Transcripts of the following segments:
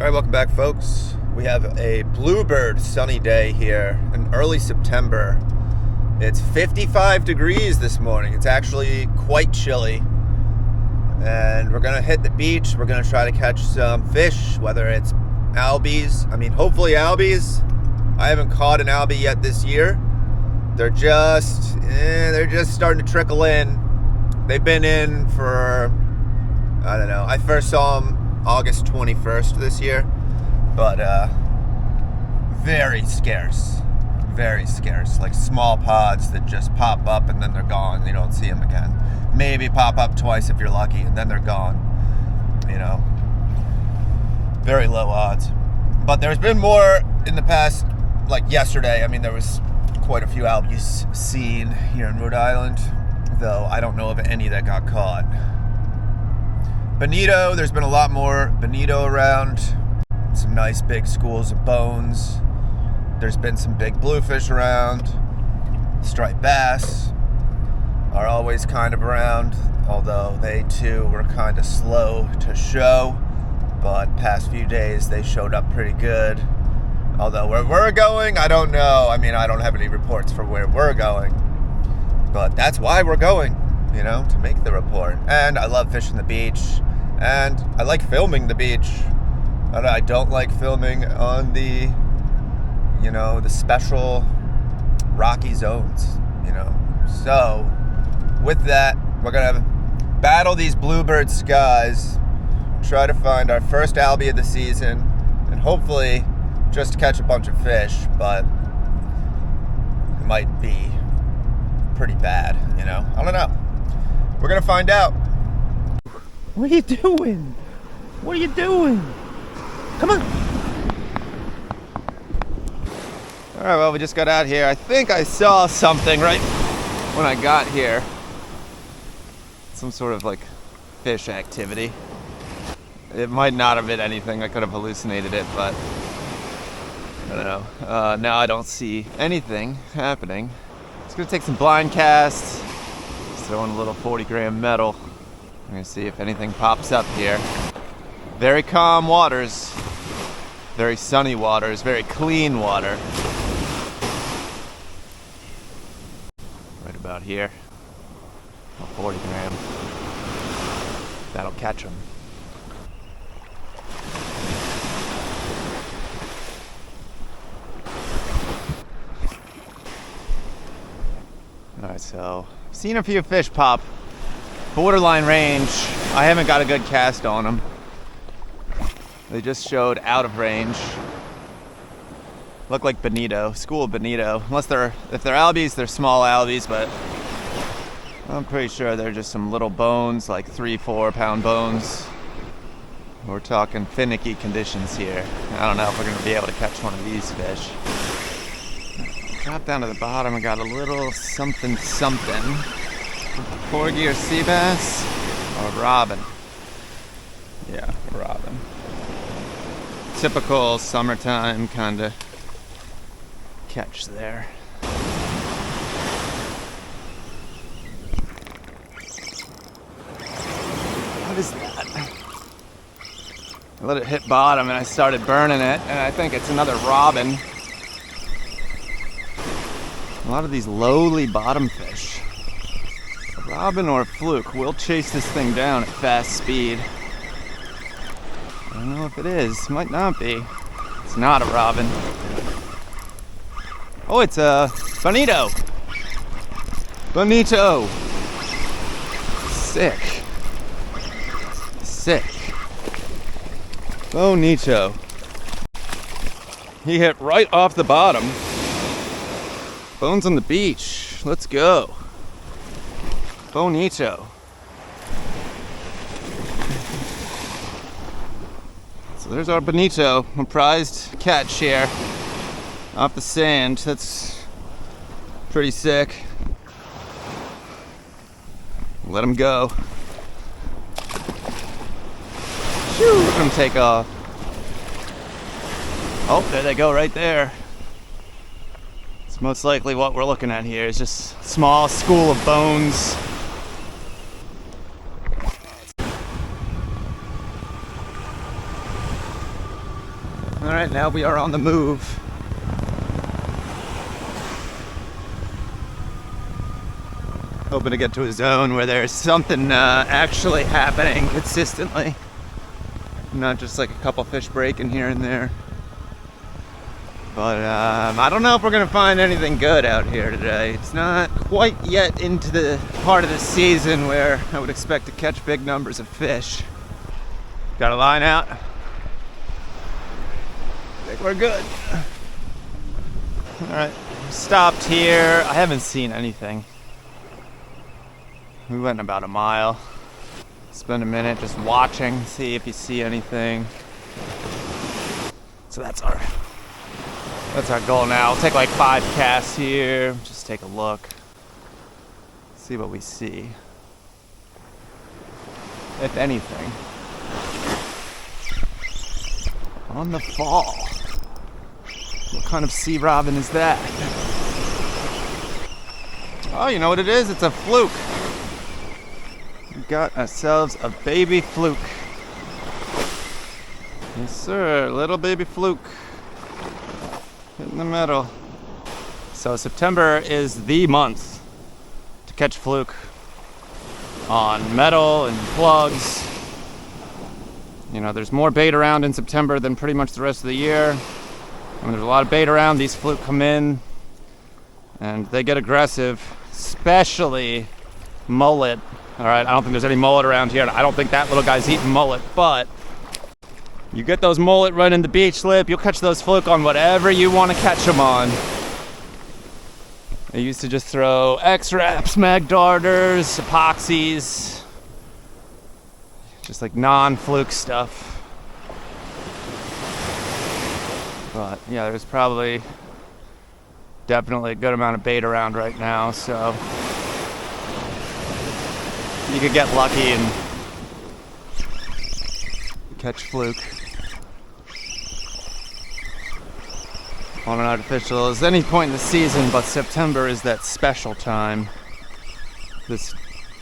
All right, welcome back, folks. We have a bluebird sunny day here in early September. It's 55 degrees this morning. It's actually quite chilly. And we're gonna hit the beach. We're gonna try to catch some fish, whether it's albies. Hopefully albies. I haven't caught an albie yet this year. They're just starting to trickle in. They've been in for, I don't know. I first saw them August 21st this year, but very scarce, like small pods that just pop up and then they're gone. You don't see them again. Maybe pop up twice if you're lucky and then they're gone. Very low odds. But there's been more in the past, like yesterday. There was quite a few albies seen here in Rhode Island, though I don't know of any that got caught. Bonito, there's been a lot more Bonito around. Some nice big schools of bones. There's been some big bluefish around. Striped bass are always kind of around, although they too were kind of slow to show. But past few days they showed up pretty good. Although where we're going, I don't know. I don't have any reports for where we're going. But that's why we're going, to make the report. And I love fishing the beach. And I like filming the beach. But I don't like filming on the, the special rocky zones, So, with that, we're going to battle these bluebird skies, try to find our first albie of the season, and hopefully just catch a bunch of fish, but it might be pretty bad, I don't know. We're going to find out. What are you doing? What are you doing? Come on. All right, well, we just got out here. I think I saw something right when I got here. Some sort of fish activity. It might not have been anything. I could have hallucinated it, but I don't know. Now I don't see anything happening. Just gonna take some blind casts. Just throw in a little 40-gram metal. I'm gonna see if anything pops up here. Very calm waters. Very sunny waters. Very clean water. Right about here. 40 gram. That'll catch them. Alright, so I've seen a few fish pop. Borderline range. I haven't got a good cast on them. They just showed out of range. Look like Bonito, school of Bonito. If they're albies, they're small albies, but I'm pretty sure they're just some little bones, like 3-4 pound bones. We're talking finicky conditions here. I don't know if we're gonna be able to catch one of these fish. Drop down to the bottom, I got a little something. Porgy or sea bass or robin? Yeah, robin. Typical summertime kind of catch there. What is that? I let it hit bottom and I started burning it, and I think it's another robin. A lot of these lowly bottom fish. A robin or a fluke. We'll chase this thing down at fast speed. I don't know if it is. Might not be. It's not a robin. Oh, it's a Bonito. Bonito. Sick. Bonito. He hit right off the bottom. Bones on the beach. Let's go. Bonito. So there's our Bonito, a prized catch here. Off the sand. That's pretty sick. Let him go. Shoo, we're gonna take off. Oh, there they go right there. It's most likely what we're looking at here is just a small school of bones. All right, now we are on the move. Hoping to get to a zone where there's something actually happening consistently. Not just like a couple fish breaking here and there. But I don't know if we're gonna find anything good out here today. It's not quite yet into the part of the season where I would expect to catch big numbers of fish. Got a line out. I think we're good. All right, stopped here. I haven't seen anything. We went about a mile. Spend a minute just watching, see if you see anything. So that's our goal now. We'll take like 5 casts here, just take a look, see what we see, if anything. On the fall. What kind of sea robin is that? Oh, you know what it is? It's a fluke. We got ourselves a baby fluke. Yes, sir, little baby fluke. In the middle. So September is the month to catch fluke on metal and plugs. You know, there's more bait around in September than pretty much the rest of the year. When there's a lot of bait around, these fluke come in and they get aggressive, especially mullet. All right, I don't think there's any mullet around here. I don't think that little guy's eating mullet, but you get those mullet running the beach slip, you'll catch those fluke on whatever you want to catch them on. I used to just throw X-Wraps, mag darters, epoxies, just like non-fluke stuff. But yeah, there's probably definitely a good amount of bait around right now, so you could get lucky and catch fluke on an artificial. As any point in the season, but September is that special time. This,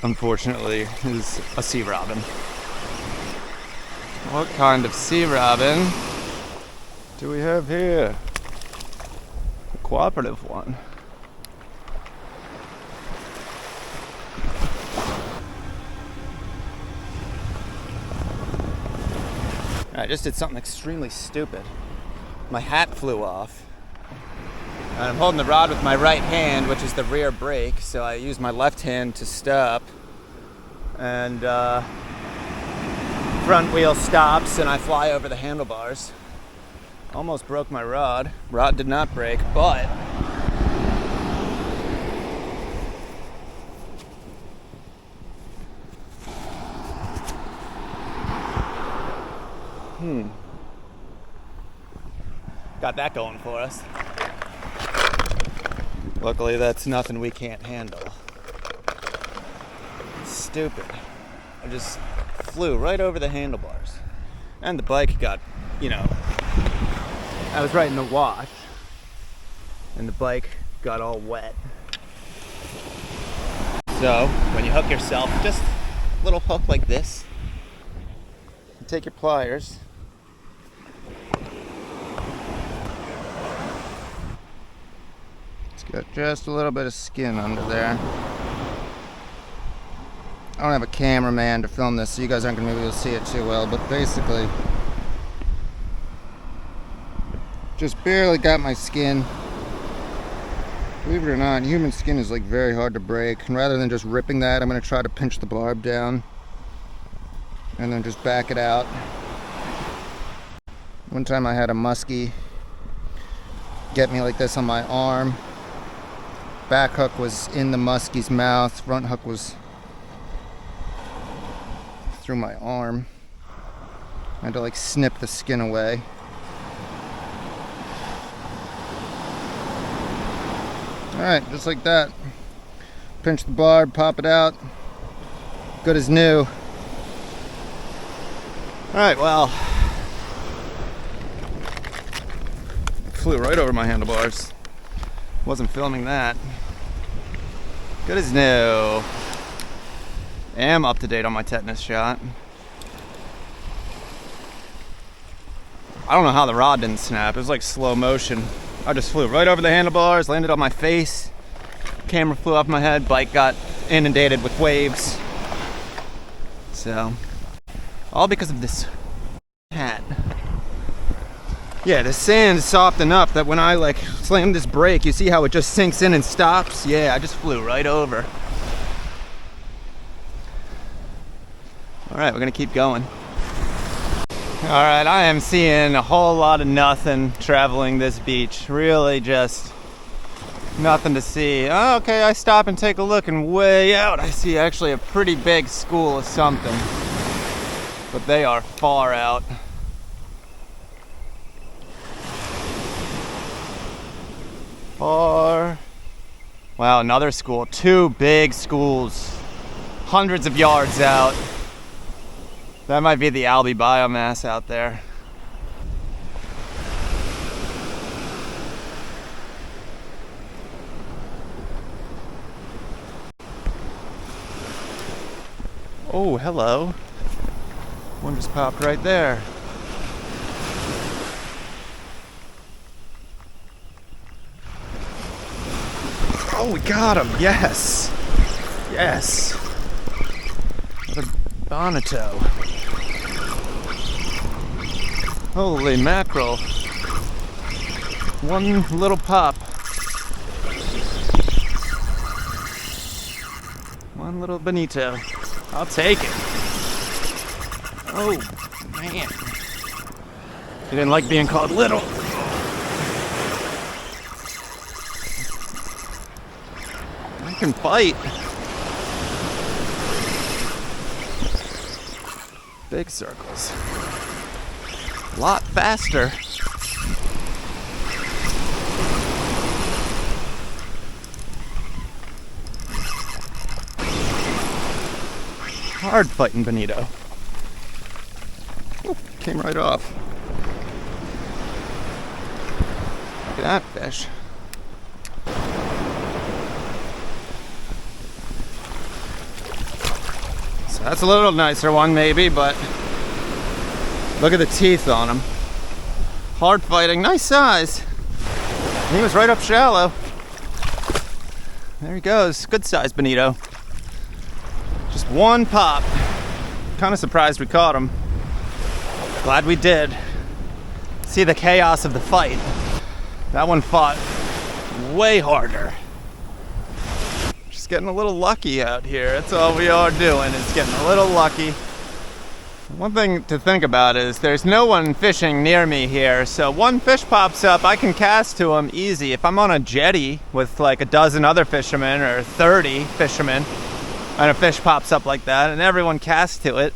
unfortunately, is a sea robin. What kind of sea robin do we have here? A cooperative one. I just did something extremely stupid. My hat flew off. And I'm holding the rod with my right hand, which is the rear brake, so I use my left hand to stop. And front wheel stops and I fly over the handlebars. Almost broke my rod. Rod did not break, but got that going for us. Luckily, that's nothing we can't handle. Stupid. I just flew right over the handlebars. And the bike got, you know, I was right in the wash. And the bike got all wet. So, when you hook yourself, just a little hook like this. You take your pliers. Got just a little bit of skin under there. I don't have a cameraman to film this, so you guys aren't going to be able to see it too well, but basically just barely got my skin. Believe it or not, human skin is like very hard to break, and rather than just ripping that, I'm going to try to pinch the barb down and then just back it out. One time I had a muskie get me like this on my arm. Back hook was in the muskie's mouth, front hook was through my arm. I had to like snip the skin away. Alright, just like that. Pinch the barb, pop it out. Good as new. Alright, well, flew right over my handlebars. Wasn't filming that. Good as new. Am up to date on my tetanus shot. I don't know how the rod didn't snap. It was like slow motion. I just flew right over the handlebars, landed on my face. Camera flew off my head, bike got inundated with waves. So, all because of this hat. Yeah, the sand's soft enough that when I like slam this brake, you see how it just sinks in and stops? Yeah, I just flew right over. All right, we're gonna keep going. All right, I am seeing a whole lot of nothing traveling this beach. Really just nothing to see. Oh, okay, I stop and take a look, and way out I see actually a pretty big school of something. But they are far out. Far. Wow, another school. 2 big schools. Hundreds of yards out. That might be the algae biomass out there. Oh, hello. One just popped right there. Oh, we got him. Yes. Yes. Another Bonito. Holy mackerel. One little pop. One little Bonito. I'll take it. Oh, man. You didn't like being called little. I can fight. Big circles. A lot faster. Hard fighting Bonito. Oh, came right off. Look at that fish. So that's a little nicer one maybe, but look at the teeth on him. Hard fighting, nice size. He was right up shallow. There he goes, good size Bonito. Just one pop. Kind of surprised we caught him. Glad we did. See the chaos of the fight. That one fought way harder. Just getting a little lucky out here. That's all we are doing, is getting a little lucky. One thing to think about is there's no one fishing near me here, so one fish pops up, I can cast to him easy. If I'm on a jetty with like a dozen other fishermen or 30 fishermen, and a fish pops up like that, and everyone casts to it,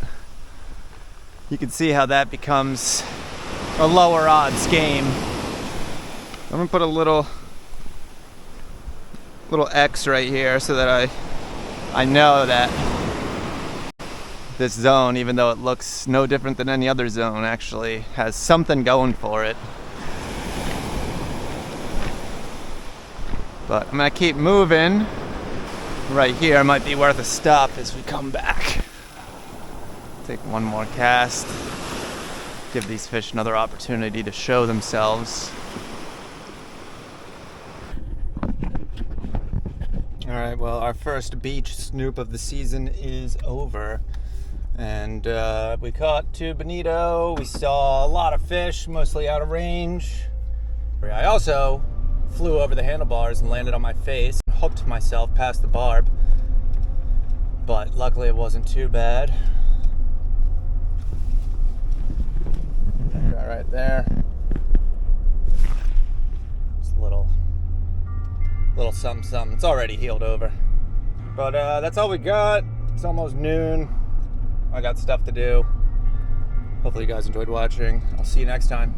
you can see how that becomes a lower odds game. I'm gonna put a little X right here so that I know that this zone, even though it looks no different than any other zone, actually has something going for it. But I'm gonna keep moving. Right here might be worth a stop as we come back. Take one more cast. Give these fish another opportunity to show themselves. Alright, well, our first beach snoop of the season is over. And we caught 2 Bonito. We saw a lot of fish, mostly out of range. I also flew over the handlebars and landed on my face. Hooked myself past the barb, but luckily it wasn't too bad. Got right there. Just a little something something. It's already healed over. But that's all we got. It's almost noon. I got stuff to do. Hopefully you guys enjoyed watching. I'll see you next time.